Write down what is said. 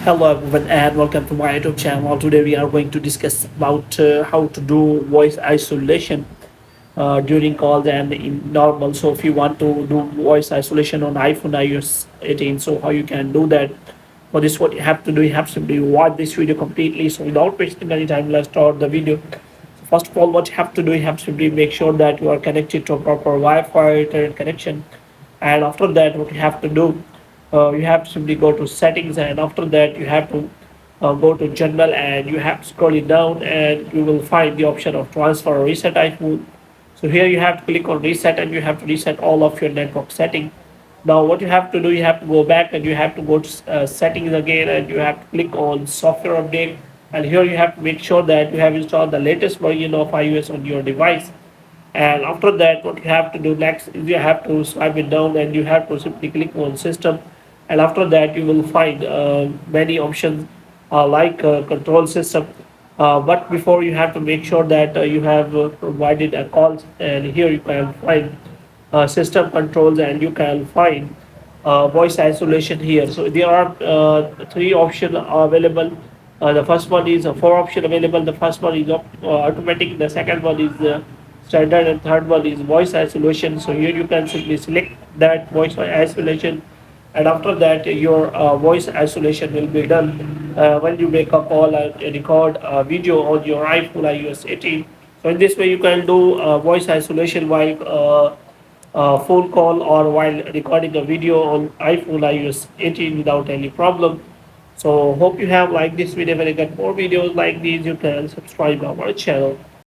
Hello everyone and welcome to my YouTube channel. Today we are going to discuss about how to do voice isolation during calls and in normal. So if you want to do voice isolation on iPhone iOS 18, so how you can do that. For this, what you have to do, you have to simply watch this video completely. So without wasting any time, let's start the video. So first of all, what you have to do, you have to simply make sure that you are connected to a proper Wi-Fi internet connection. And after that, what you have to do, you have to simply go to settings, and after that you have to go to general, and you have to scroll it down, and you will find the option of transfer or reset iPhone. So here you have to click on reset, and you have to reset all of your network setting. Now what you have to do, you have to go back and you have to go to settings again, and you have to click on software update, and here you have to make sure that you have installed the latest version of iOS on your device. And after that, what you have to do next is you have to swipe it down, and you have to simply click on system. And after that you will find many options like control system, but before, you have to make sure that you have provided a call, and here you can find system controls, and you can find voice isolation here. So there are three options available. The first one is four option available. The first one is automatic. The second one is standard, and third one is voice isolation. So here you can simply select that voice isolation, and after that your voice isolation will be done when you make a call and record a video on your iPhone iOS 18. So in this way you can do voice isolation while phone call or while recording a video on iPhone iOS 18 without any problem. So hope you have liked this video. When you get more videos like these, you can subscribe our channel.